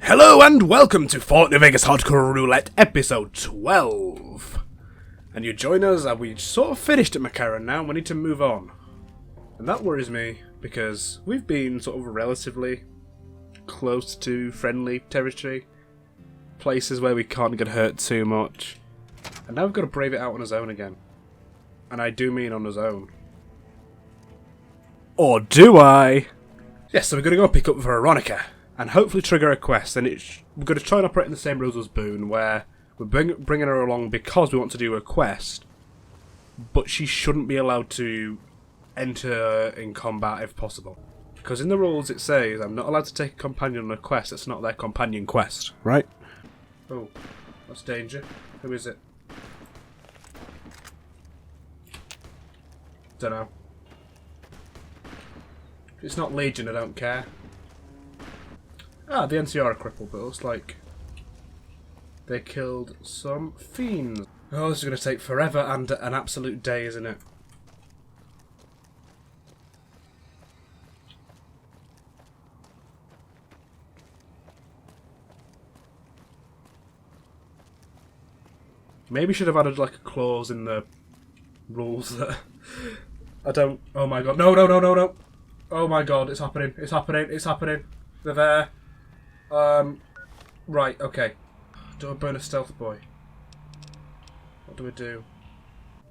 Hello and welcome to Fort New Vegas Hardcore Roulette episode 12. And you join us and we sort of finished at McCarran now, we need to move on. And that worries me because we've been sort of relatively close to friendly territory. Places where we can't get hurt too much. And now we've got to brave it out on his own again. And I do mean on his own. Or do I? Yes, so we're going to go pick up Veronica. And hopefully trigger a quest, and we're going to try and operate in the same rules as Boone, where we're bringing her along because we want to do a quest, but she shouldn't be allowed to enter in combat if possible. Because in the rules it says, I'm not allowed to take a companion on a quest, it's not their companion quest, right? Oh, that's danger. Who is it? Dunno. If it's not Legion, I don't care. Ah, the NCR are crippled, but it looks like they killed some fiends. Oh, this is going to take forever and an absolute day, isn't it? Maybe should have added like a clause in the rules that I don't. Oh my god! No! No! No! No! No! Oh my god! It's happening! It's happening! It's happening! They're there. Right, okay. Do I burn a stealth boy? What do we do?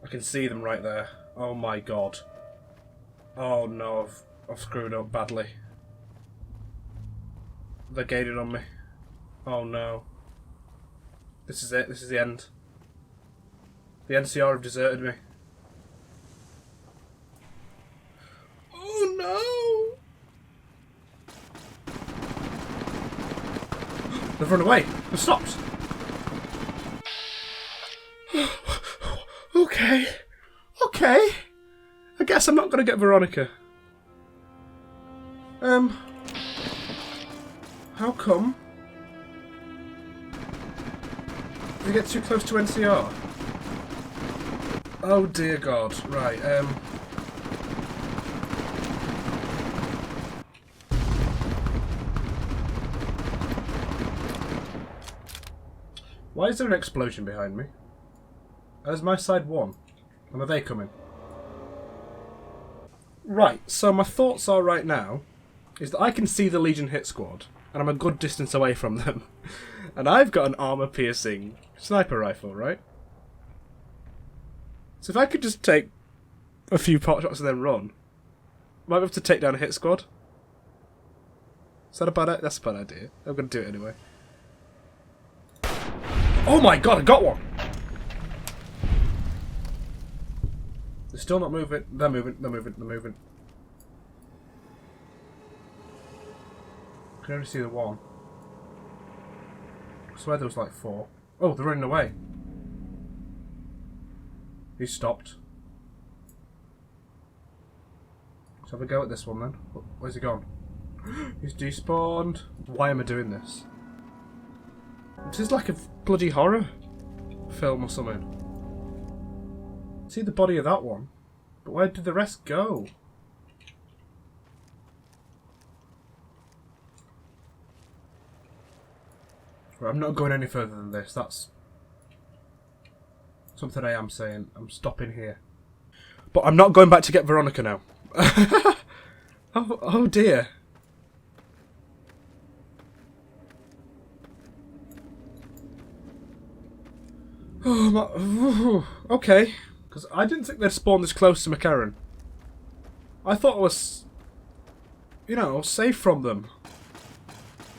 I can see them right there. Oh my god. Oh no, I've screwed up badly. They're gated on me. Oh no. This is it, this is the end. The NCR have deserted me. Oh no! They've run away. They've stopped. Okay. Okay. I guess I'm not going to get Veronica. How come? Did we get too close to NCR? Oh dear god. Right, why is there an explosion behind me? Has my side won? And are they coming? Right, so my thoughts are right now is that I can see the Legion hit squad and I'm a good distance away from them. And I've got an armor-piercing sniper rifle, right? So if I could just take a few pot shots and then run, I might be able to take down a hit squad. Is that a bad idea? That's a bad idea. I'm going to do it anyway. Oh my god, I got one! They're still not moving. They're moving, they're moving, they're moving. I can only see the one. I swear there was like 4. Oh, they're running away. He's stopped. Let's have a go at this one then. Where's he gone? He's despawned. Why am I doing this? This is like a bloody horror film or something. See the body of that one, but where did the rest go? Right, I'm not going any further than this. That's something I am saying. I'm stopping here. But I'm not going back to get Veronica now. Oh dear. Oh, okay. Because I didn't think they'd spawn this close to McCarran. I thought I was, you know, safe from them.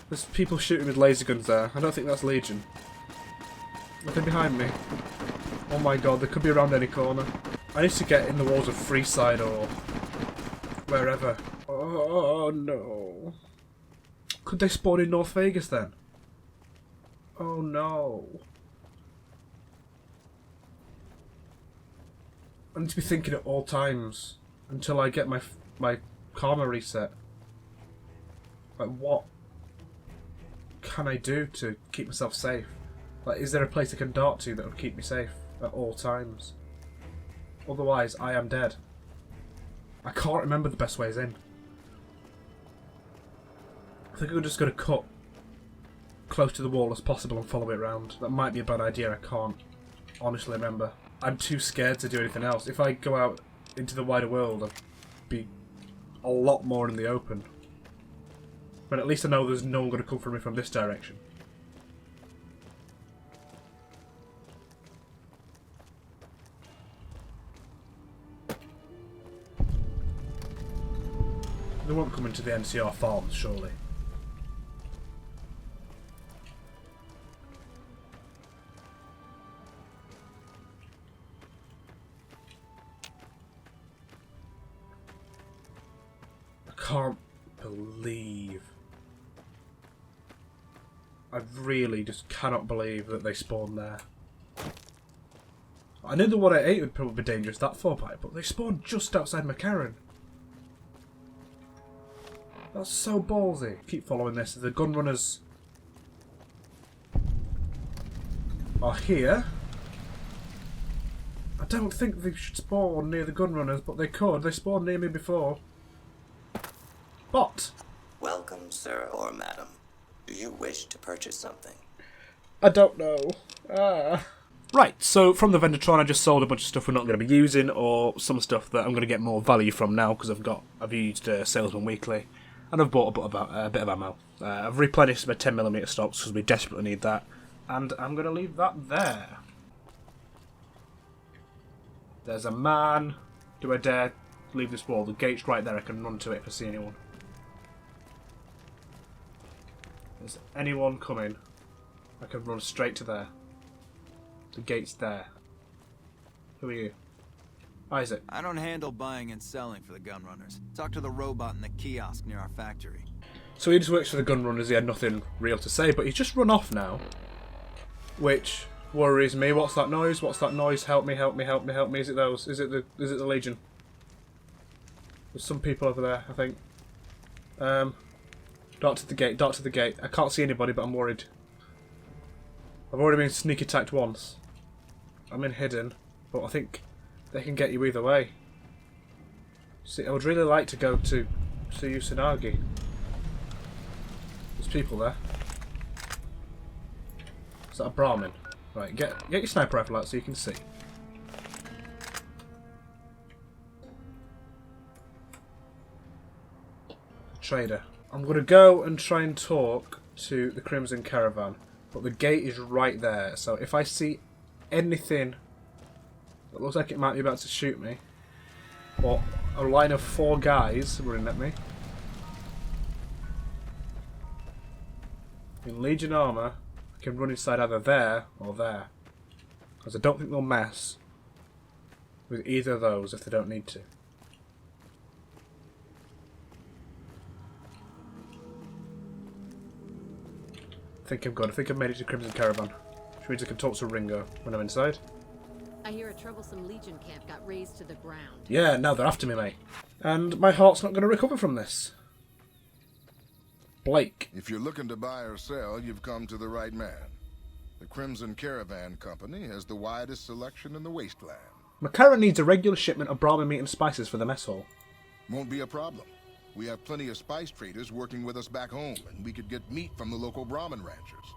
There's people shooting with laser guns there. I don't think that's Legion. Nothing behind me. Oh my god, they could be around any corner. I need to get in the walls of Freeside or wherever. Oh no. Could they spawn in North Vegas then? Oh no. I need to be thinking at all times until I get my karma reset. Like, what can I do to keep myself safe? Like, is there a place I can dart to that would keep me safe at all times? Otherwise, I am dead. I can't remember the best ways in. I think we're just going to cut close to the wall as possible and follow it round. That might be a bad idea, I can't honestly remember. I'm too scared to do anything else. If I go out into the wider world, I'd be a lot more in the open. But at least I know there's no one going to come for me from this direction. They won't come into the NCR farms, surely. I can't believe... I really just cannot believe that they spawned there. I knew the 188 would probably be dangerous, that 4-pipe, but they spawned just outside McCarran. That's so ballsy. Keep following this. The gun runners are here. I don't think they should spawn near the gun runners, but they could. They spawned near me before. But welcome, sir or madam. Do you wish to purchase something? I don't know. Right, so from the Vendertron I just sold a bunch of stuff we're not going to be using, or some stuff that I'm going to get more value from now because I've used Salesman Weekly. And I've bought a bit of ammo. I've replenished my 10mm stocks because we desperately need that. And I'm going to leave that there. There's a man. Do I dare leave this wall? The gate's right there. I can run to it if I see anyone. Is anyone coming? I can run straight to there. The gate's there. Who are you? Isaac. I don't handle buying and selling for the gun runners. Talk to the robot in the kiosk near our factory. So he just works for the gun runners. He had nothing real to say, but he's just run off now. Which worries me. What's that noise? What's that noise? Help me, help me, help me, help me. Is it those? Is it the Legion? There's some people over there, I think. Dart to the gate, dart to the gate. I can't see anybody, but I'm worried. I've already been sneak attacked once. I'm in hidden, but I think they can get you either way. See, I would really like to go to Usanagi. There's people there. Is that a Brahmin? Right, get your sniper rifle out so you can see. Trader. I'm going to go and try and talk to the Crimson Caravan, but the gate is right there, so if I see anything that looks like it might be about to shoot me, or a line of 4 guys running at me in Legion armour, I can run inside either there or there, because I don't think they'll mess with either of those if they don't need to. I think I'm good. I think I've made it to Crimson Caravan, which means I can talk to Ringo when I'm inside. I hear a troublesome Legion camp got razed to the ground. Yeah, now they're after me, mate. And my heart's not going to recover from this. Blake. If you're looking to buy or sell, you've come to the right man. The Crimson Caravan Company has the widest selection in the wasteland. McCarran needs a regular shipment of Brahmin meat and spices for the mess hall. Won't be a problem. We have plenty of spice traders working with us back home, and we could get meat from the local Brahmin ranchers.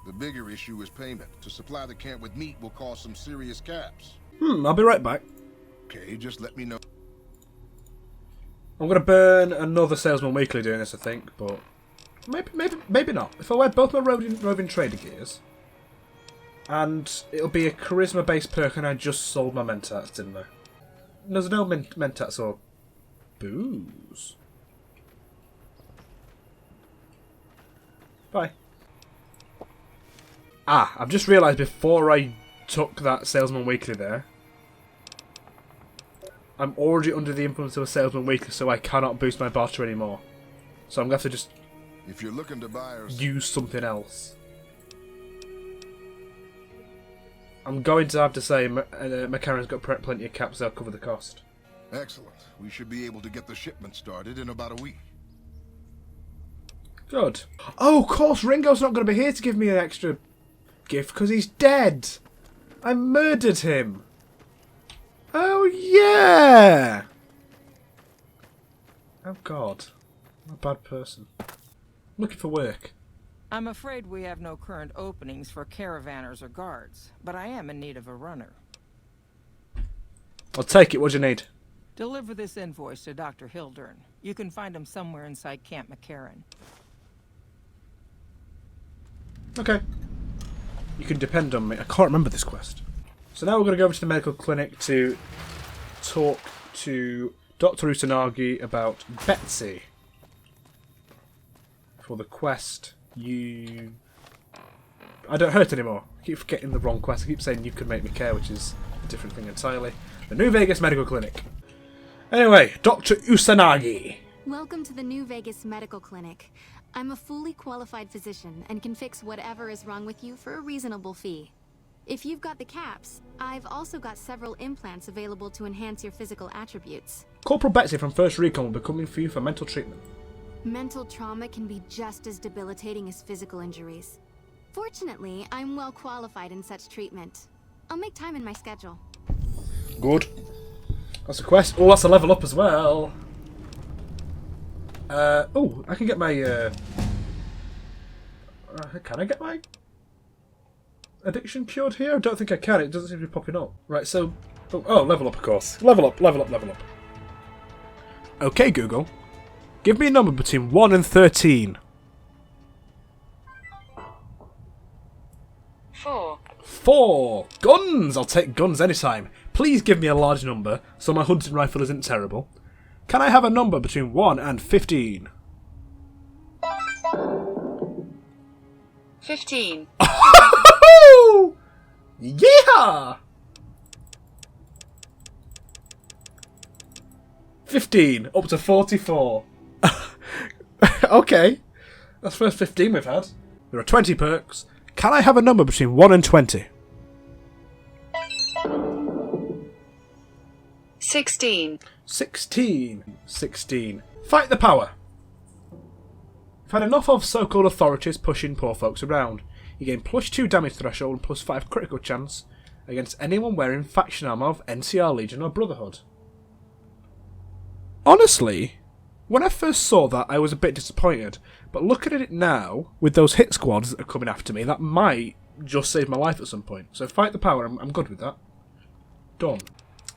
The bigger issue is payment. To supply the camp with meat will cause some serious caps. I'll be right back. Okay, just let me know. I'm going to burn another Salesman Weekly doing this, I think, but maybe not. If I wear both my roving trader gears, and it'll be a charisma-based perk, and I just sold my Mentats, didn't I? There's no Mentats or booze. Bye. I've just realised before I took that Salesman Weekly there, I'm already under the influence of a Salesman Weekly, so I cannot boost my barter anymore. So I'm going to have to just if you're looking to buy or use something else. I'm going to have to say McCarran's got plenty of caps, they'll cover the cost. Excellent. We should be able to get the shipment started in about a week. Good. Oh, of course, Ringo's not going to be here to give me an extra gift because he's dead. I murdered him. Oh, yeah. Oh, God. I'm a bad person. I'm looking for work. I'm afraid we have no current openings for caravanners or guards, but I am in need of a runner. I'll take it. What do you need? Deliver this invoice to Dr. Hildern. You can find him somewhere inside Camp McCarran. Okay. You can depend on me. I can't remember this quest. So now we're going to go over to the medical clinic to talk to Dr. Usanagi about Betsy. For the quest, I don't hurt anymore. I keep forgetting the wrong quest. I keep saying you could make me care, which is a different thing entirely. The New Vegas Medical Clinic. Anyway, Dr. Usanagi. Welcome to the New Vegas Medical Clinic. I'm a fully qualified physician and can fix whatever is wrong with you for a reasonable fee. If you've got the caps, I've also got several implants available to enhance your physical attributes. Corporal Betsy from First Recon will be coming for you for mental treatment. Mental trauma can be just as debilitating as physical injuries. Fortunately, I'm well qualified in such treatment. I'll make time in my schedule. Good. That's a quest. Oh, that's a level up as well. Oh, I can get my, can I get my addiction cured here? I don't think I can. It doesn't seem to be popping up. Right, so... Oh, level up, of course. Level up, level up, level up. Okay, Google. Give me a number between 1 and 13. 4. 4! Guns! I'll take guns anytime. Please give me a large number, so my hunting rifle isn't terrible. Can I have a number between 1 and 15? 15. Yeah! 15, up to 44. Okay. That's the first 15 we've had. There are 20 perks. Can I have a number between 1 and 20? 16. 16. Fight the power. I've had enough of so-called authorities pushing poor folks around. You gain +2 damage threshold and +5 critical chance against anyone wearing faction armor of NCR Legion or Brotherhood. Honestly, when I first saw that, I was a bit disappointed. But looking at it now, with those hit squads that are coming after me, that might just save my life at some point. So fight the power, I'm good with that. Done.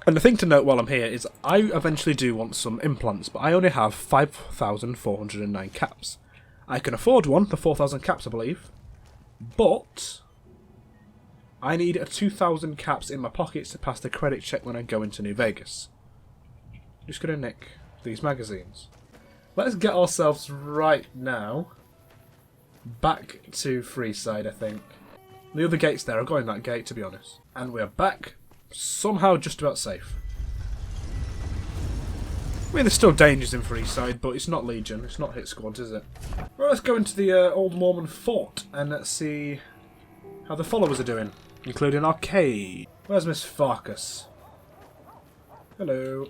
And the thing to note while I'm here is I eventually do want some implants, but I only have 5,409 caps. I can afford one, the 4,000 caps I believe, but I need a 2,000 caps in my pockets to pass the credit check when I go into New Vegas. Just gonna nick these magazines. Let's get ourselves right now back to Freeside, I think. The other gate's there, I'll go in that gate to be honest. And we're back, somehow just about safe. I mean, there's still dangers in Freeside, but it's not Legion, it's not hit squads, is it? Well, let's go into the Old Mormon Fort and let's see how the followers are doing, including Arcade. Where's Miss Farkas? Hello.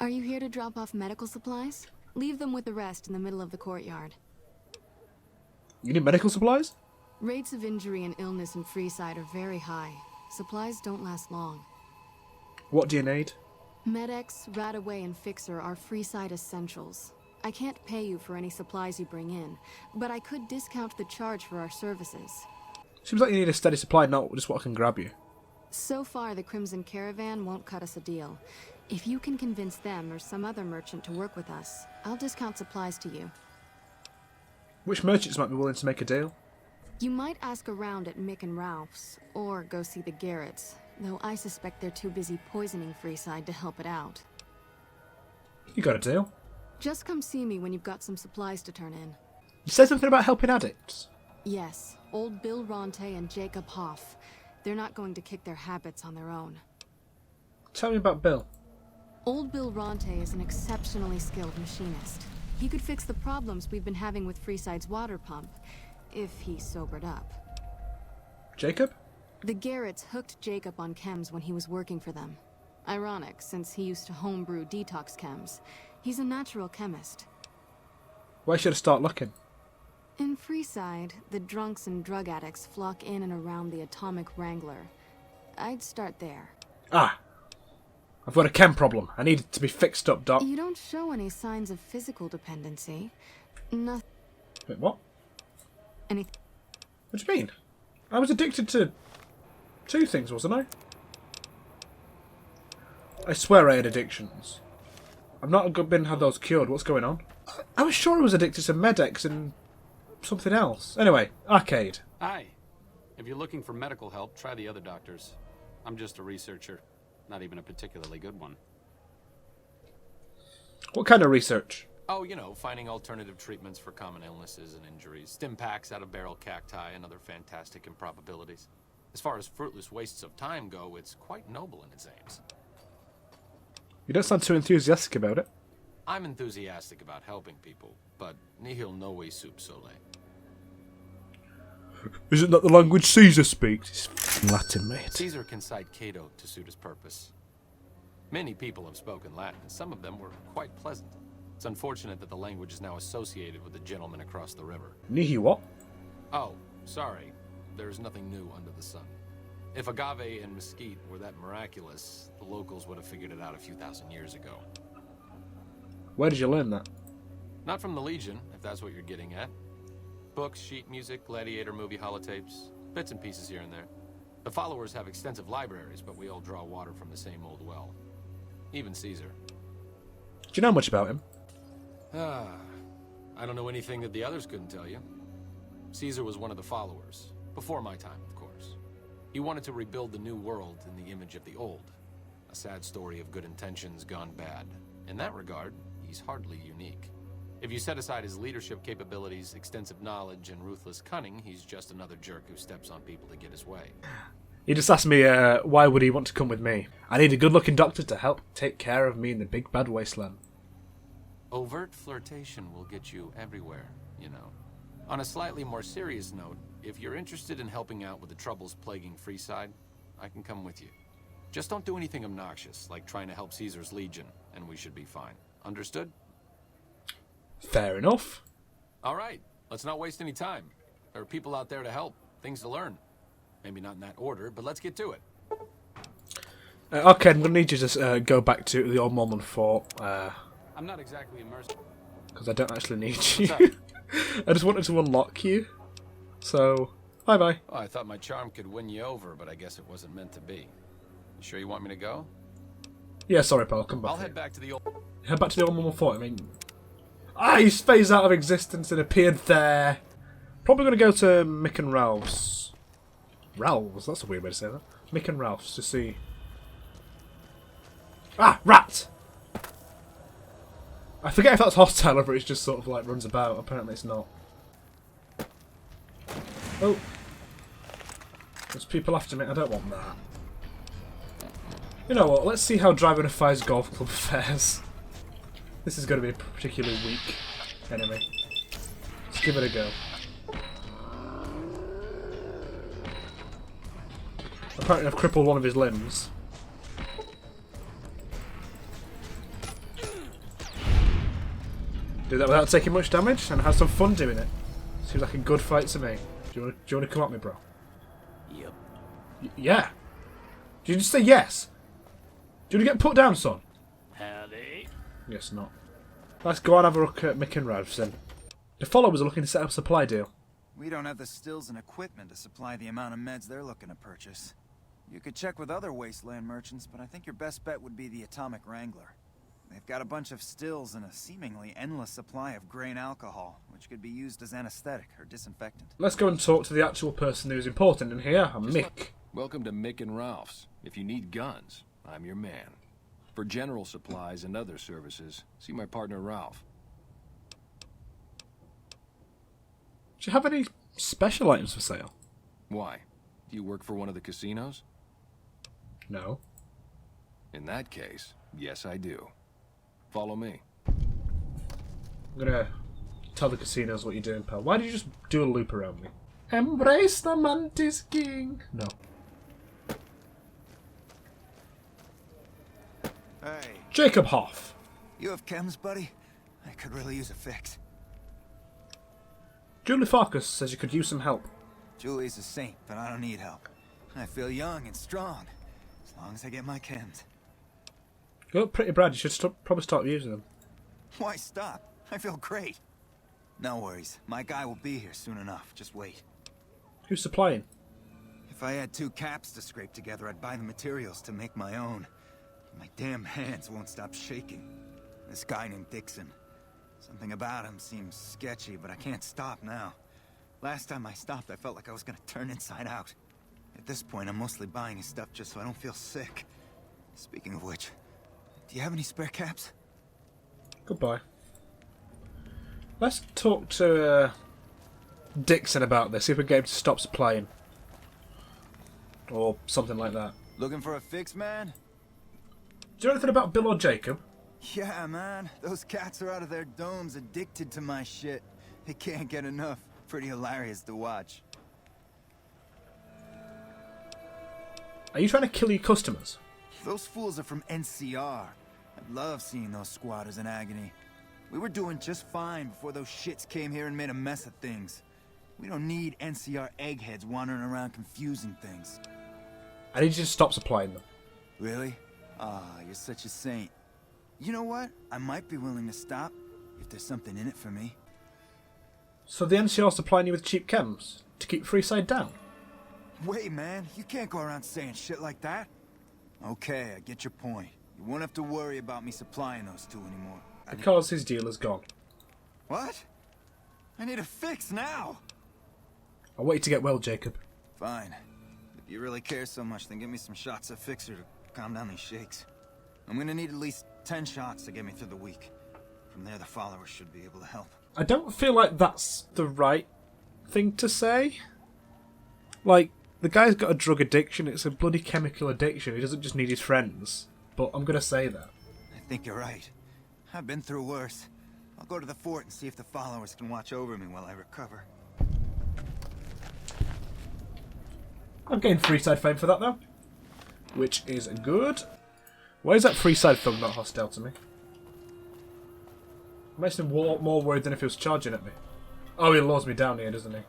Are you here to drop off medical supplies? Leave them with the rest in the middle of the courtyard. You need medical supplies? Rates of injury and illness in Freeside are very high. Supplies don't last long. What do you need? Med-X, Radaway, and Fixer are Freeside essentials. I can't pay you for any supplies you bring in, but I could discount the charge for our services. Seems like you need a steady supply, not just what I can grab you. So far, the Crimson Caravan won't cut us a deal. If you can convince them or some other merchant to work with us, I'll discount supplies to you. Which merchants might be willing to make a deal? You might ask around at Mick and Ralph's, or go see the Garretts, though I suspect they're too busy poisoning Freeside to help it out. You got a deal? Just come see me when you've got some supplies to turn in. You said something about helping addicts? Yes, old Bill Ronte and Jacob Hoff. They're not going to kick their habits on their own. Tell me about Bill. Old Bill Ronte is an exceptionally skilled machinist. He could fix the problems we've been having with Freeside's water pump, if he sobered up. Jacob? The Garretts hooked Jacob on chems when he was working for them. Ironic, since he used to homebrew detox chems. He's a natural chemist. Where should I start looking? In Freeside, the drunks and drug addicts flock in and around the Atomic Wrangler. I'd start there. Ah! I've got a chem problem. I need it to be fixed up, Doc. You don't show any signs of physical dependency. Nothing. Wait, what? Anything? What do you mean? I was addicted to 2 things, wasn't I? I swear I had addictions. I've not had those cured. What's going on? I was sure I was addicted to Medex and something else. Anyway, arcade. Hi. If you're looking for medical help, try the other doctors. I'm just a researcher. Not even a particularly good one. What kind of research? Oh, you know, finding alternative treatments for common illnesses and injuries. Stim packs out of barrel cacti and other fantastic improbabilities. As far as fruitless wastes of time go, it's quite noble in its aims. You don't sound too enthusiastic about it. I'm enthusiastic about helping people, but nihil novi sub sole. Isn't that the language Caesar speaks? It's f***ing Latin, mate. Caesar can cite Cato to suit his purpose. Many people have spoken Latin, and some of them were quite pleasant. It's unfortunate that the language is now associated with the gentleman across the river. Nihi what? Oh, sorry. There's nothing new under the sun. If agave and mesquite were that miraculous, the locals would have figured it out a few thousand years ago. Where did you learn that? Not from the Legion, if that's what you're getting at. Books, sheet music, gladiator movie holotapes, bits and pieces here and there. The followers have extensive libraries, but we all draw water from the same old well. Even Caesar. Do you know much about him? I don't know anything that the others couldn't tell you. Caesar was one of the followers, before my time, of course. He wanted to rebuild the new world in the image of the old. A sad story of good intentions gone bad. In that regard, he's hardly unique. If you set aside his leadership capabilities, extensive knowledge, and ruthless cunning, he's just another jerk who steps on people to get his way. He just asked me, why would he want to come with me? I need a good-looking doctor to help take care of me in the big bad wasteland. Overt flirtation will get you everywhere, you know. On a slightly more serious note, if you're interested in helping out with the troubles plaguing Freeside, I can come with you. Just don't do anything obnoxious, like trying to help Caesar's Legion, and we should be fine. Understood? Fair enough. All right, let's not waste any time. There are people out there to help, things to learn. Maybe not in that order, but let's get to it. Okay, I'm going to need you to go back to the old Mormon fort. I'm not exactly immersed. Because I don't actually need you. What's up? I just wanted to unlock you. So, bye-bye. Oh, I thought my charm could win you over, but I guess it wasn't meant to be. You sure you want me to go? Yeah, sorry, pal. I'll come back. I'll head back to the old... Head back to the old Mormon fort, I mean... he's phased out of existence and appeared there. Probably going to go to Mick and Ralph's. Ralph's? That's a weird way to say that. Mick and Ralph's to see... Ah! Rat! I forget if that's hostile or if it's just sort of like runs about. Apparently it's not. Oh. There's people after me. I don't want that. You know what? Let's see how driving a Fire's golf club fares. This is going to be a particularly weak enemy. Let's give it a go. Apparently I've crippled one of his limbs. Do that without taking much damage and have some fun doing it. Seems like a good fight to me. Do you want to come at me, bro? Yep. Yeah. Did you just say yes? Do you want to get put down, son? Howdy. Guess not. Let's go and have a look at Mick and Ralph's then. The followers are looking to set up a supply deal. We don't have the stills and equipment to supply the amount of meds they're looking to purchase. You could check with other wasteland merchants, but I think your best bet would be the Atomic Wrangler. They've got a bunch of stills and a seemingly endless supply of grain alcohol, which could be used as anesthetic or disinfectant. Let's go and talk to the actual person who's important in here, Mick. Welcome to Mick and Ralph's. If you need guns, I'm your man. For general supplies and other services, see my partner Ralph. Do you have any special items for sale? Why? Do you work for one of the casinos? No. In that case, yes I do. Follow me. I'm gonna tell the casinos what you're doing, pal. Why did you just do a loop around me? Embrace the Mantis King! No. Hey. Jacob Hoff. You have chems, buddy? I could really use a fix. Julie Farkas says you could use some help. Julie's a saint, but I don't need help. I feel young and strong, as long as I get my chems. You look pretty bad. You should probably start using them. Why stop? I feel great. No worries. My guy will be here soon enough. Just wait. Who's supplying? If I had 2 caps to scrape together, I'd buy the materials to make my own. My damn hands won't stop shaking. This guy named Dixon. Something about him seems sketchy, but I can't stop now. Last time I stopped, I felt like I was gonna turn inside out. At this point, I'm mostly buying his stuff just so I don't feel sick. Speaking of which, do you have any spare caps? Goodbye. Let's talk to Dixon about this, see if we can get him to stop supplying. Or something like that. Looking for a fix, man? Do you know anything about Bill or Jacob? Yeah, man. Those cats are out of their domes addicted to my shit. They can't get enough. Pretty hilarious to watch. Are you trying to kill your customers? Those fools are from NCR. I love seeing those squatters in agony. We were doing just fine before those shits came here and made a mess of things. We don't need NCR eggheads wandering around confusing things. I need you to stop supplying them. Really? Ah, you're such a saint. You know what? I might be willing to stop if there's something in it for me. So the NCR supplying you with cheap chems to keep Freeside down? Wait, man. You can't go around saying shit like that. Okay, I get your point. You won't have to worry about me supplying those 2 anymore. Because his deal is gone. What? I need a fix now! I'll wait to get well, Jacob. Fine. If you really care so much, then give me some shots of Fixer to calm down these shakes. I'm gonna need at least 10 shots to get me through the week. From there, the followers should be able to help. I don't feel like that's the right thing to say. Like, the guy's got a drug addiction, it's a bloody chemical addiction, he doesn't just need his friends. But I'm gonna say that. I think you're right. I've been through worse. I'll go to the fort and see if the followers can watch over me while I recover. I'm getting Freeside fame for that, though. Which is good. Why is that Freeside film not hostile to me? It makes him more worried than if he was charging at me. Oh, he lures me down here, doesn't he?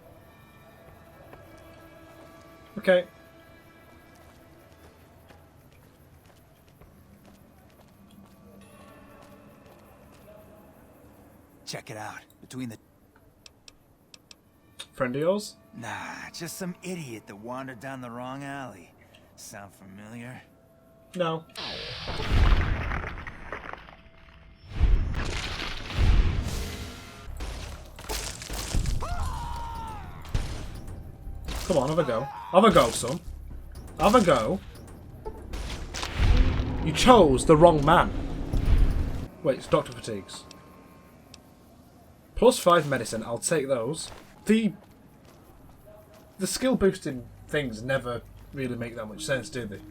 Okay. Check it out. Between the... Friend of yours? Nah, just some idiot that wandered down the wrong alley. Sound familiar? No. Come on, have a go. Have a go, son. Have a go. You chose the wrong man. Wait, it's Dr. Fatigues. +5 medicine, I'll take those. The skill boosting things never really make that much sense, do they?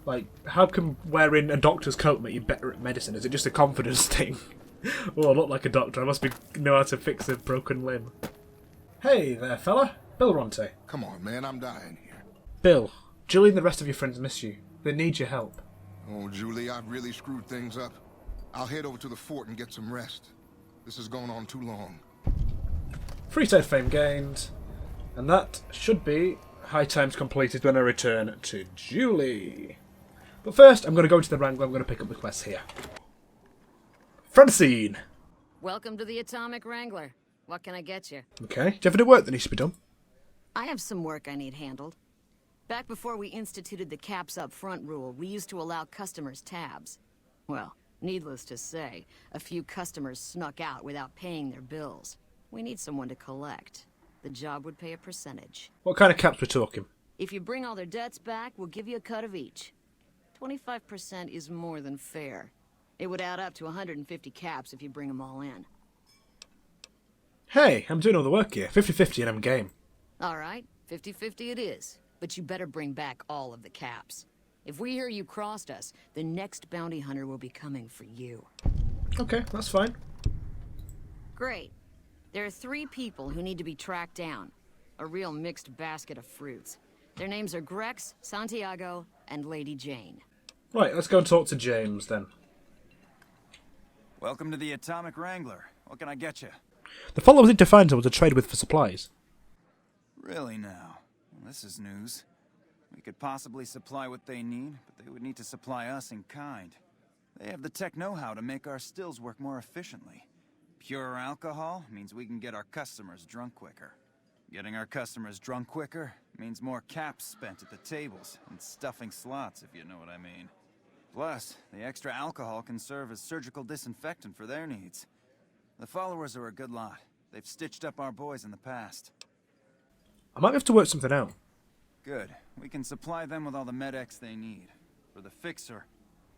Like, how can wearing a doctor's coat make you better at medicine? Is it just a confidence thing? Oh, I look like a doctor. I must know how to fix a broken limb. Hey there, fella. Bill Ronte. Come on, man, I'm dying here. Bill, Julie and the rest of your friends miss you. They need your help. Oh, Julie, I've really screwed things up. I'll head over to the fort and get some rest. This has gone on too long. Freeside fame gained. And that should be high times completed when I return to Julie. But first, I'm going to go into the Wrangler. I'm going to pick up the quests here. Francine! Welcome to the Atomic Wrangler. What can I get you? Okay. Do you have any work that needs to be done? I have some work I need handled. Back before we instituted the caps up front rule, we used to allow customers tabs. Well, needless to say, a few customers snuck out without paying their bills. We need someone to collect. The job would pay a percentage. What kind of caps we're talking? If you bring all their debts back, we'll give you a cut of each. 25% is more than fair. It would add up to 150 caps if you bring them all in. Hey, I'm doing all the work here. 50-50 and I'm game. All right, 50-50 it is. But you better bring back all of the caps. If we hear you crossed us, the next bounty hunter will be coming for you. Okay, that's fine. Great. There are 3 people who need to be tracked down. A real mixed basket of fruits. Their names are Grex, Santiago, and Lady Jane. Right, let's go and talk to James then. Welcome to the Atomic Wrangler. What can I get you? The followers need to find someone to trade with for supplies. Really now? Well, this is news. We could possibly supply what they need, but they would need to supply us in kind. They have the tech know-how to make our stills work more efficiently. Pure alcohol means we can get our customers drunk quicker. Getting our customers drunk quicker means more caps spent at the tables and stuffing slots, if you know what I mean. Plus, the extra alcohol can serve as surgical disinfectant for their needs. The followers are a good lot. They've stitched up our boys in the past. I might have to work something out. Good. We can supply them with all the med-X they need. For the fixer,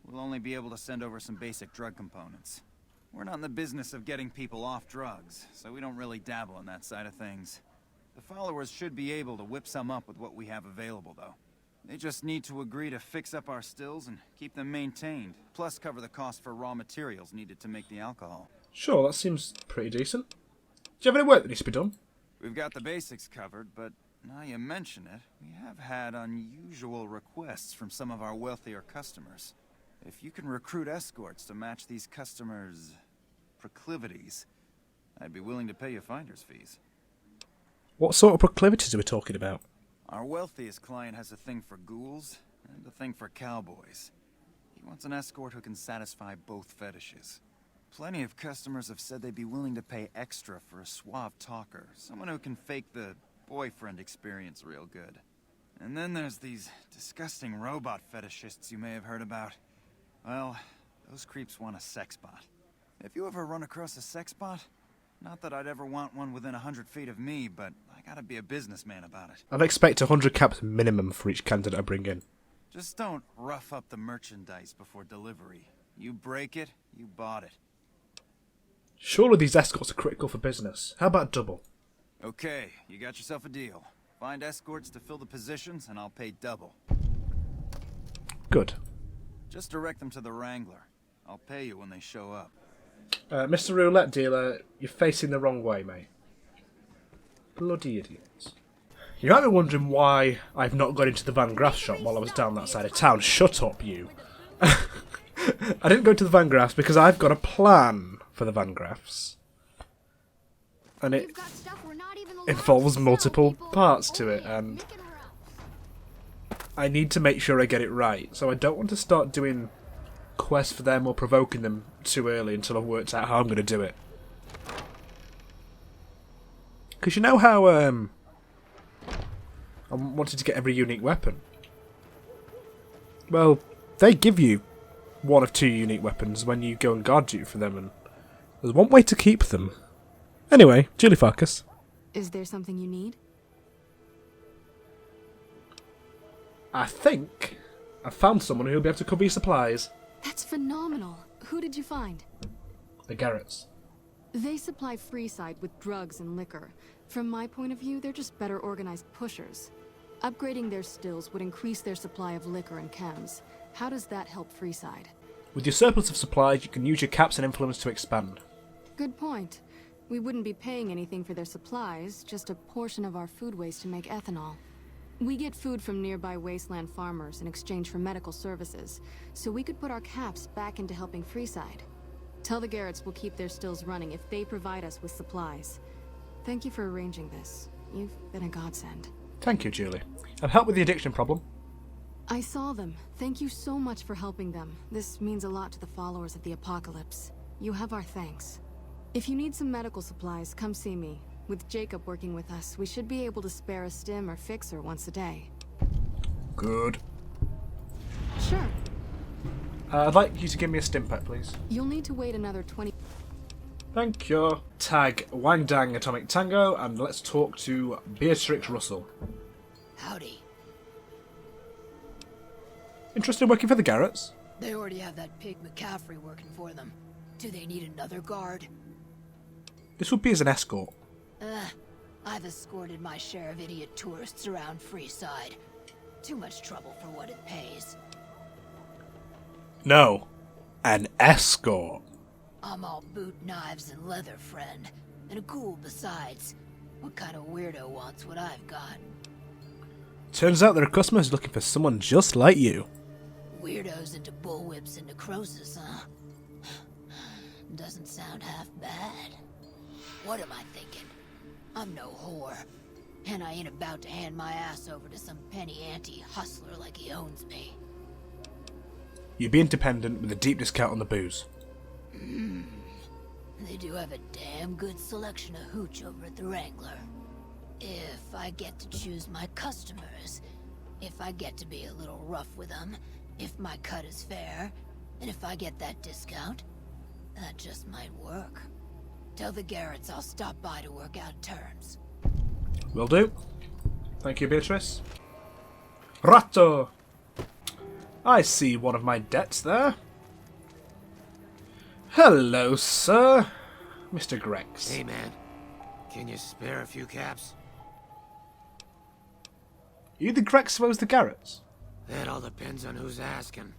we'll only be able to send over some basic drug components. We're not in the business of getting people off drugs, so we don't really dabble in that side of things. The followers should be able to whip some up with what we have available, though. They just need to agree to fix up our stills and keep them maintained, plus cover the cost for raw materials needed to make the alcohol. Sure, that seems pretty decent. Do you have any work that needs to be done? We've got the basics covered, but now you mention it, we have had unusual requests from some of our wealthier customers. If you can recruit escorts to match these customers' proclivities, I'd be willing to pay you finder's fees. What sort of proclivities are we talking about? Our wealthiest client has a thing for ghouls and a thing for cowboys. He wants an escort who can satisfy both fetishes. Plenty of customers have said they'd be willing to pay extra for a suave talker, someone who can fake the boyfriend experience real good. And then there's these disgusting robot fetishists you may have heard about. Well, those creeps want a sex bot. If you ever run across a sex bot, not that I'd ever want one within 100 feet of me, but I gotta be a businessman about it. I'd expect 100 caps minimum for each candidate I bring in. Just don't rough up the merchandise before delivery. You break it, you bought it. Surely these escorts are critical for business. How about double? Okay, you got yourself a deal. Find escorts to fill the positions, and I'll pay double. Good. Just direct them to the Wrangler. I'll pay you when they show up. Mr. Roulette dealer, you're facing the wrong way, mate. Bloody idiots. You might be wondering why I've not gone into the Van Graff shop while I was down that side of town. Shut up, you. I didn't go to the Van Graffs because I've got a plan for the Van Graffs. And it involves multiple parts to it, and I need to make sure I get it right. So I don't want to start doing quests for them or provoking them too early until I've worked out how I'm going to do it. Because you know how I wanted to get every unique weapon? Well, they give you one of 2 unique weapons when you go on guard duty for them, and there's one way to keep them. Anyway, Julie Farkas. Is there something you need? I think I've found someone who'll be able to cover your supplies. That's phenomenal. Who did you find? The Garretts. They supply Freeside with drugs and liquor. From my point of view, they're just better organized pushers. Upgrading their stills would increase their supply of liquor and chems. How does that help Freeside? With your surplus of supplies, you can use your caps and influence to expand. Good point. We wouldn't be paying anything for their supplies, just a portion of our food waste to make ethanol. We get food from nearby wasteland farmers in exchange for medical services, so we could put our caps back into helping Freeside. Tell the Garretts we'll keep their stills running if they provide us with supplies. Thank you for arranging this. You've been a godsend. Thank you, Julie. I've helped with the addiction problem. I saw them. Thank you so much for helping them. This means a lot to the followers of the Apocalypse. You have our thanks. If you need some medical supplies, come see me. With Jacob working with us, we should be able to spare a stim or fixer once a day. Good. Sure. I'd like you to give me a stim pack, please. You'll need to wait another 20... Thank you. Tag Wang Dang Atomic Tango, and let's talk to Beatrix Russell. Howdy. Interested in working for the Garretts? They already have that pig McCaffrey working for them. Do they need another guard? This would be as an escort. I've escorted my share of idiot tourists around Freeside. Too much trouble for what it pays. No. An escort. I'm all boot, knives, and leather, friend. And a ghoul besides. What kind of weirdo wants what I've got? Turns out there are customers looking for someone just like you. Weirdos into bullwhips and necrosis, huh? Doesn't sound half bad. What am I thinking? I'm no whore. And I ain't about to hand my ass over to some penny ante hustler like he owns me. You'd be independent with a deep discount on the booze. They do have a damn good selection of hooch over at the Wrangler. If I get to choose my customers, if I get to be a little rough with them, if my cut is fair, and if I get that discount, that just might work. Tell the Garretts I'll stop by to work out terms. Will do. Thank you, Beatrice. Ratto! I see one of my debts there. Hello, sir. Mr. Grex. Hey, man. Can you spare a few caps? You the Grex who owes the Garretts? That all depends on who's asking.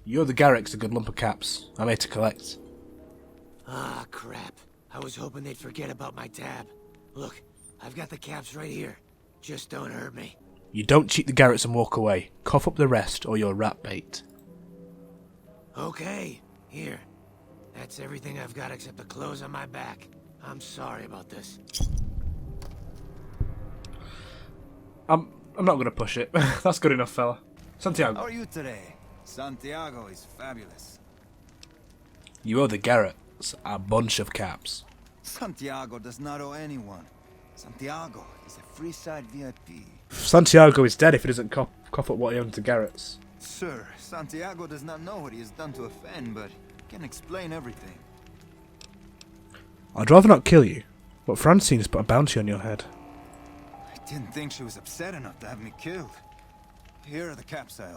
You owe the Garretts a good lump of caps. I'm here to collect. Ah, crap. I was hoping they'd forget about my tab. Look, I've got the caps right here. Just don't hurt me. You don't cheat the Garretts and walk away. Cough up the rest or you're rat bait. Okay, here. That's everything I've got except the clothes on my back. I'm sorry about this. I'm not going to push it. That's good enough, fella. Santiago. How are you today? Santiago is fabulous. You owe the Garretts a bunch of caps. Santiago does not owe anyone. Santiago is a free side VIP. Santiago is dead if he doesn't cough up what he owns to Garretts. Sir, Santiago does not know what he has done to offend, but he can explain everything. I'd rather not kill you, but Francine's put a bounty on your head. I didn't think she was upset enough to have me killed. Here are the caps, I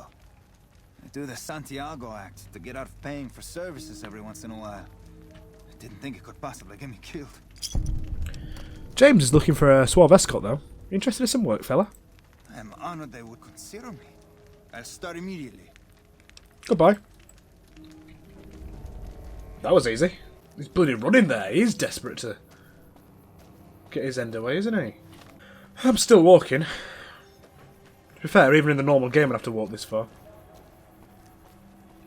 do the Santiago act to get out of paying for services every once in a while. I didn't think it could possibly get me killed. James is looking for a suave escort, though. Interested in some work, fella? I am honored they would consider me. I'll start immediately. Goodbye. That was easy. He's bloody running there. He's desperate to get his end away, isn't he? I'm still walking. To be fair, even in the normal game I'd have to walk this far.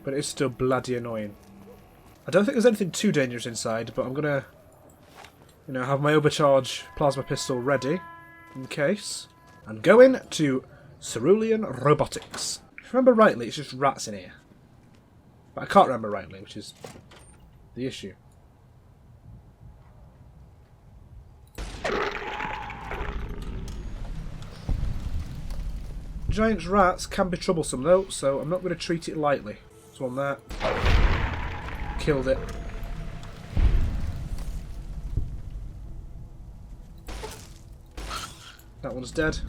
But it's still bloody annoying. I don't think there's anything too dangerous inside, but I'm gonna, have my overcharge plasma pistol ready in case. And go in to Cerulean Robotics. If I remember rightly, it's just rats in here. But I can't remember rightly, which is the issue. Giant rats can be troublesome though, so I'm not going to treat it lightly. There's one there. Killed it. That one's dead.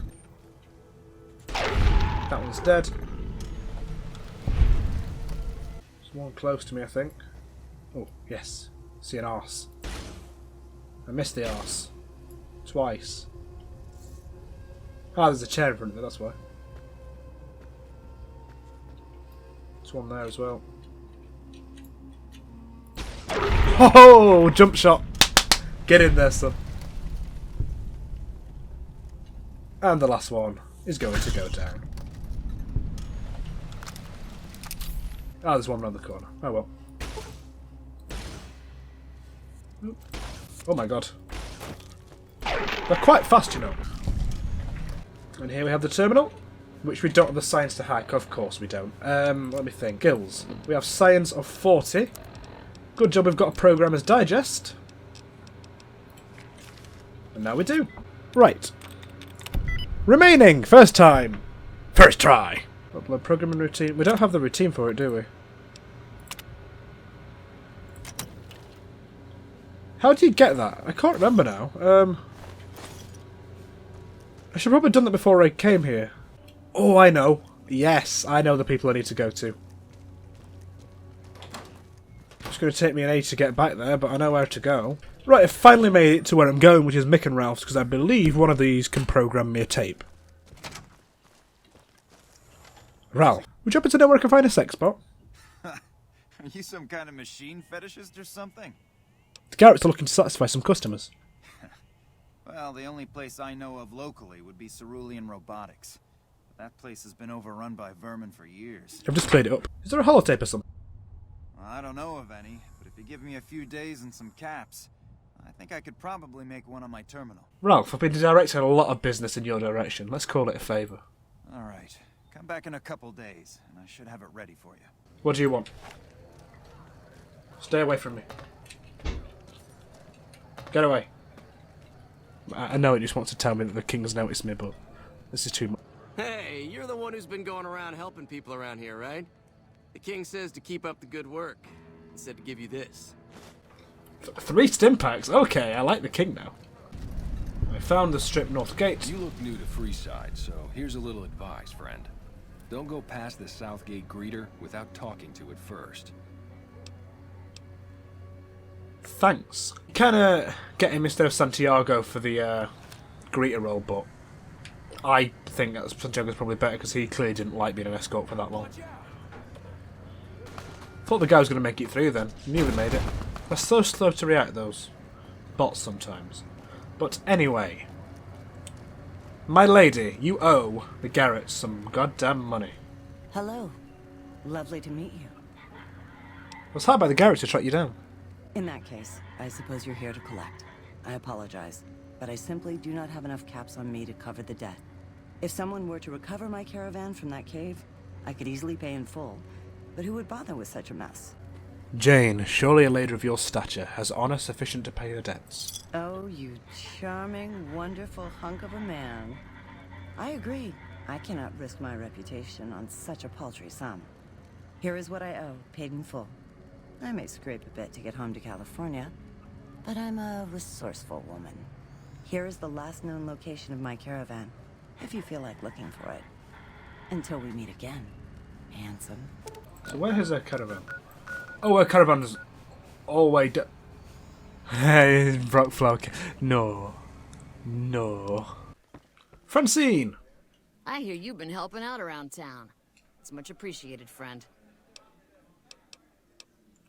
That one's dead. There's one close to me, I think. Oh, yes. See an arse. I missed the arse. Twice. Ah, there's a chair in front of it, that's why. There's one there as well. Oh, jump shot. Get in there, son. And the last one is going to go down. Ah, there's one around the corner. Oh well. Oh my god. They're quite fast, you know. And here we have the terminal, which we don't have the science to hack. Of course we don't. Let me think. Skills. We have science of 40. Good job we've got a programmer's digest. And now we do. Right. Remaining! First time! First try! Upload programming routine. We don't have the routine for it, do we? How do you get that? I can't remember now. I should probably have done that before I came here. Oh, I know. Yes, I know the people I need to go to. It's going to take me an age to get back there, but I know where to go. Right, I've finally made it to where I'm going, which is Mick and Ralph's, because I believe one of these can program me a tape. Ralph, would you happen to know where I can find a sex bot? Are you some kind of machine fetishist or something? The Garretts are looking to satisfy some customers. Well, the only place I know of locally would be Cerulean Robotics. That place has been overrun by vermin for years. I've just played it up. Is there a holotape or something? Well, I don't know of any, but if you give me a few days and some caps, I think I could probably make one on my terminal. Ralph, I've been directing a lot of business in your direction. Let's call it a favour. Alright. Come back in a couple days, and I should have it ready for you. What do you want? Stay away from me. Get away. I know it just wants to tell me that the king's noticed me, but this is too much. Hey, you're the one who's been going around helping people around here, right? The king says to keep up the good work. He said to give you this. 3 stim packs? Okay, I like the king now. I found the strip north gate. You look new to Freeside, so here's a little advice, friend. Don't go past the south gate greeter without talking to it first. Thanks. Kinda getting Mr. Santiago for the greeter role, but I think that Santiago's probably better because he clearly didn't like being an escort for that long. Thought the guy was going to make it through then. Knew he made it. They're so slow to react, those bots sometimes. But anyway. My lady, you owe the Garretts some goddamn money. Hello. Lovely to meet you. It was hard by the Garretts to track you down. In that case, I suppose you're here to collect. I apologize, but I simply do not have enough caps on me to cover the debt. If someone were to recover my caravan from that cave, I could easily pay in full, but who would bother with such a mess? Jane, surely a lady of your stature has honor sufficient to pay her debts. Oh, you charming, wonderful hunk of a man. I agree. I cannot risk my reputation on such a paltry sum. Here is what I owe, paid in full. I may scrape a bit to get home to California, but I'm a resourceful woman. Here is the last known location of my caravan, if you feel like looking for it. Until we meet again, handsome. So where is her caravan? Oh, her caravan is all the way down. Hey, Brockflock. No. No. Francine! I hear you've been helping out around town. It's much appreciated, friend.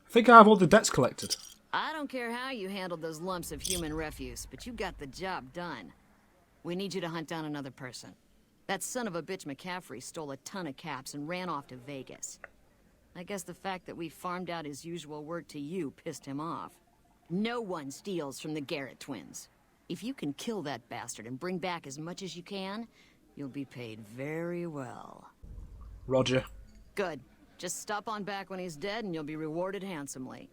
I think I have all the debts collected. I don't care how you handled those lumps of human refuse, but you got the job done. We need you to hunt down another person. That son of a bitch McCaffrey stole a ton of caps and ran off to Vegas. I guess the fact that we farmed out his usual work to you pissed him off. No one steals from the Garrett twins. If you can kill that bastard and bring back as much as you can, you'll be paid very well. Roger. Good. Just stop on back when he's dead and you'll be rewarded handsomely.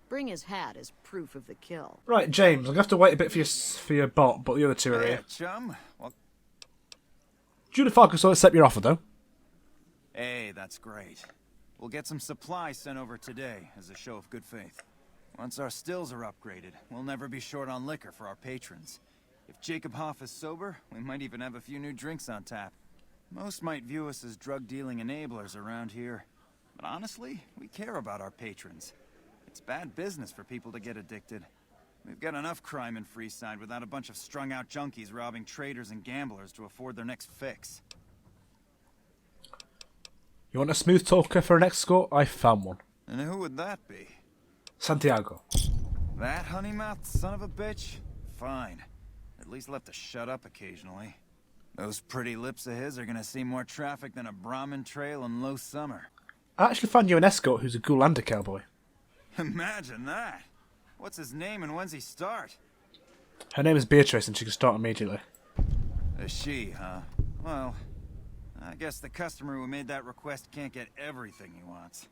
Bring his hat as proof of the kill. Right, James, I'm going to have to wait a bit for your bot, but the other two are here. Chum. Well, Judah Farkas will accept your offer, though. hey, that's great. We'll get some supplies sent over today as a show of good faith. Once our stills are upgraded, we'll never be short on liquor for our patrons. If Jacob Hoff is sober, we might even have a few new drinks on tap. Most might view us as drug-dealing enablers around here. But honestly, we care about our patrons. It's bad business for people to get addicted. We've got enough crime in Freeside without a bunch of strung-out junkies robbing traders and gamblers to afford their next fix. You want a smooth talker for an escort? I found one. And who would that be? Santiago. That honey-mouthed son of a bitch? Fine. At least left to shut up occasionally. Those pretty lips of his are gonna see more traffic than a Brahmin trail in low summer. I actually found you an escort who's a ghoul and a cowboy. Imagine that! What's his name and when's he start? Her name is Beatrice and she can start immediately. A she, huh? Well, I guess the customer who made that request can't get everything he wants.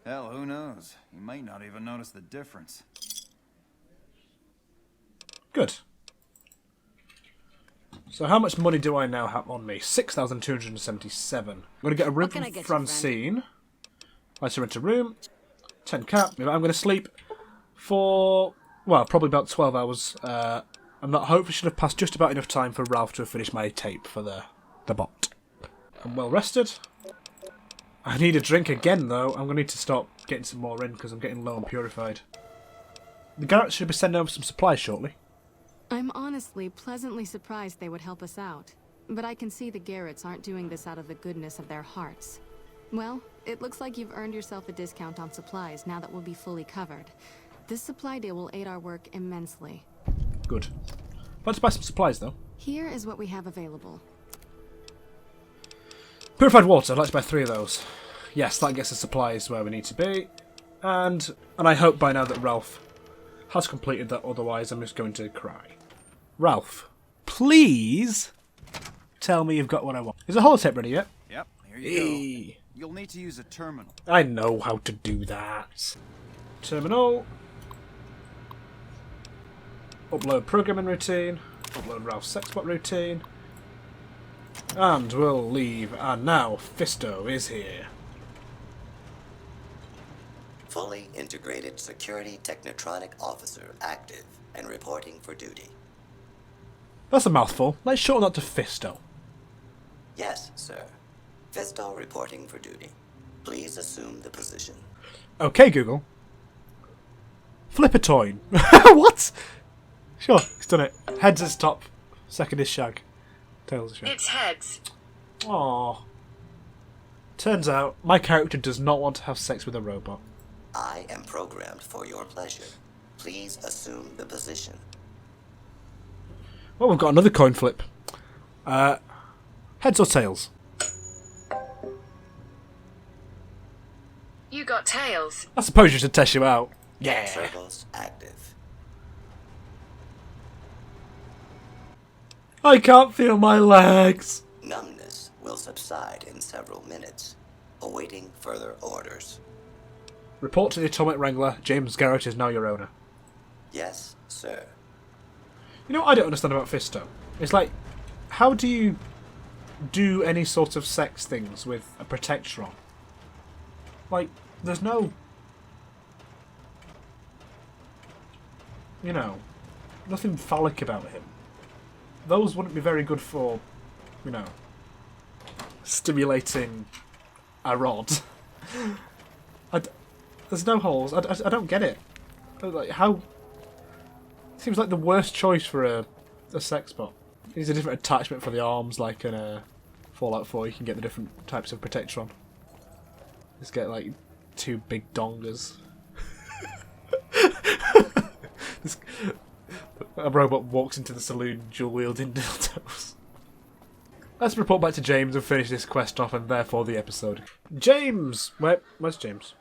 Hell, who knows? He might not even notice the difference. Good. So how much money do I now have on me? 6,277. I'm going to get a room from Francine. Let's rent a room. 10 cap. I'm going to sleep for, well, probably about 12 hours. And that hopefully should have passed just about enough time for Ralph to have finished my tape for the bot. I'm well rested. I need a drink again, though. I'm going to need to start getting some more in because I'm getting low on purified. The Garretts should be sending over some supplies shortly. I'm honestly pleasantly surprised they would help us out. But I can see the Garretts aren't doing this out of the goodness of their hearts. Well, it looks like you've earned yourself a discount on supplies now that we'll be fully covered. This supply deal will aid our work immensely. Good. Let's buy some supplies, though. Here is what we have available. Purified water, let's buy 3 of those. Yes, that gets the supplies where we need to be. And I hope by now that Ralph has completed that, otherwise I'm just going to cry. Ralph, please tell me you've got what I want. Is the holotape ready yet? Yep, here you go. You'll need to use a terminal. I know how to do that. Terminal. Upload programming routine. Upload Ralph's sexbot routine. And we'll leave. And now Fisto is here. Fully integrated security technotronic officer active and reporting for duty. That's a mouthful. Let's shorten that to Fisto. Yes, sir. Fisto reporting for duty. Please assume the position. Okay, Google. Flip a coin. What? Sure, he's done it. Heads is top. Second is shag. Tails is shag. It's heads. Aww. Turns out, my character does not want to have sex with a robot. I am programmed for your pleasure. Please assume the position. Well, we've got another coin flip. Heads or tails? You got tails. I suppose you should test you out. Yeah. Turbos active. I can't feel my legs. Numbness will subside in several minutes. Awaiting further orders. Report to the Atomic Wrangler. James Garrett is now your owner. Yes, sir. You know what I don't understand about Fisto? It's like, how do you do any sort of sex things with a Protectron? Like, there's no... You know, nothing phallic about him. Those wouldn't be very good for, you know, stimulating a rod. There's no holes. I don't get it. Like, how... Seems like the worst choice for a sex bot. It needs a different attachment for the arms, like in a Fallout 4. You can get the different types of Protectron. Just get like 2 big dongers. A robot walks into the saloon dual-wielding dildos. Let's report back to James and finish this quest off, and therefore the episode. James! Where's James?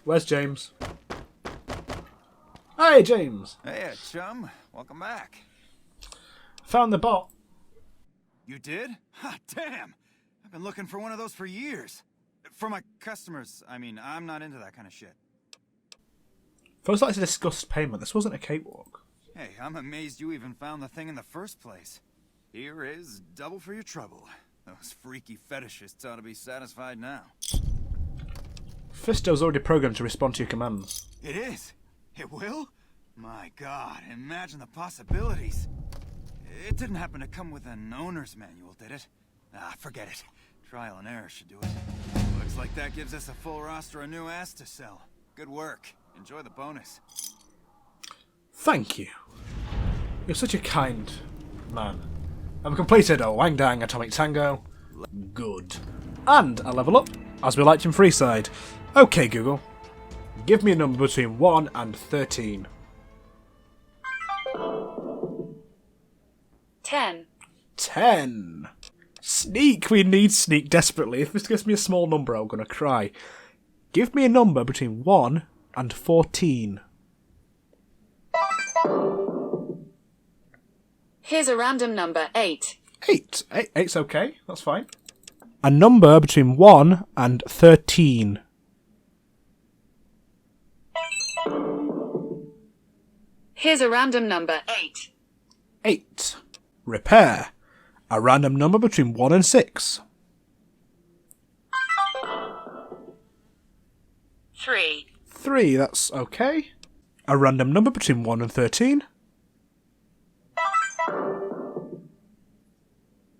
Where's James? Hey, James! Hey, chum. Welcome back. Found the bot. You did? Ha, damn! I've been looking for one of those for years. For my customers, I mean, I'm not into that kind of shit. First, like to discuss payment. This wasn't a cakewalk. Hey, I'm amazed you even found the thing in the first place. Here is double for your trouble. Those freaky fetishists ought to be satisfied now. Fisto's already programmed to respond to your commands. It is? It will? My god, imagine the possibilities. It didn't happen to come with an owner's manual, did it? Ah, forget it. Trial and error should do it. Looks like that gives us a full roster of new ass to sell. Good work. Enjoy the bonus. Thank you. You're such a kind man. I've completed a Wang Dang Atomic Tango. Good. And a level up, as we liked in Freeside. Okay, Google. Give me a number between 1 and 13. 10. 10. Sneak! We need sneak desperately. If this gives me a small number, I'm gonna cry. Give me a number between 1 and 14. Here's a random number, 8. 8. 8's okay. That's fine. A number between 1 and 13. Here's a random number, 8. 8. Repair. A random number between 1 and 6. 3. 3, that's okay. A random number between 1 and 13.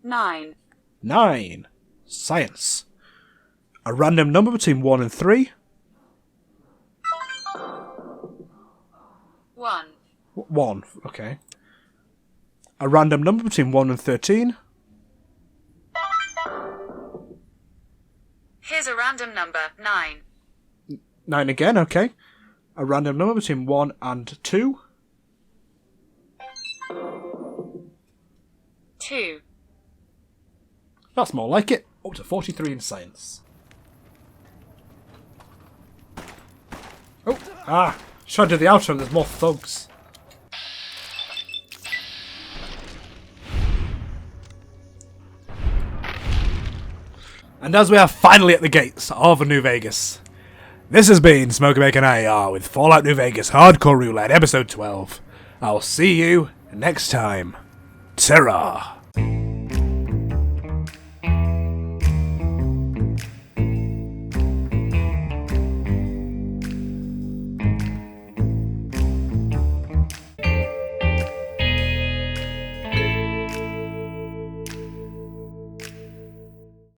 9. 9. Science. A random number between 1 and 3. 1. 1, okay. A random number between 1 and 13. Here's a random number, 9. 9 again, okay. A random number between 1 and 2. 2. That's more like it. Up to 43 in science. Oh, trying to do the outro, there's more thugs. And as we are finally at the gates of New Vegas, this has been Smoker Bacon AR with Fallout New Vegas Hardcore Roulette Episode 12. I'll see you next time. Ta-ra!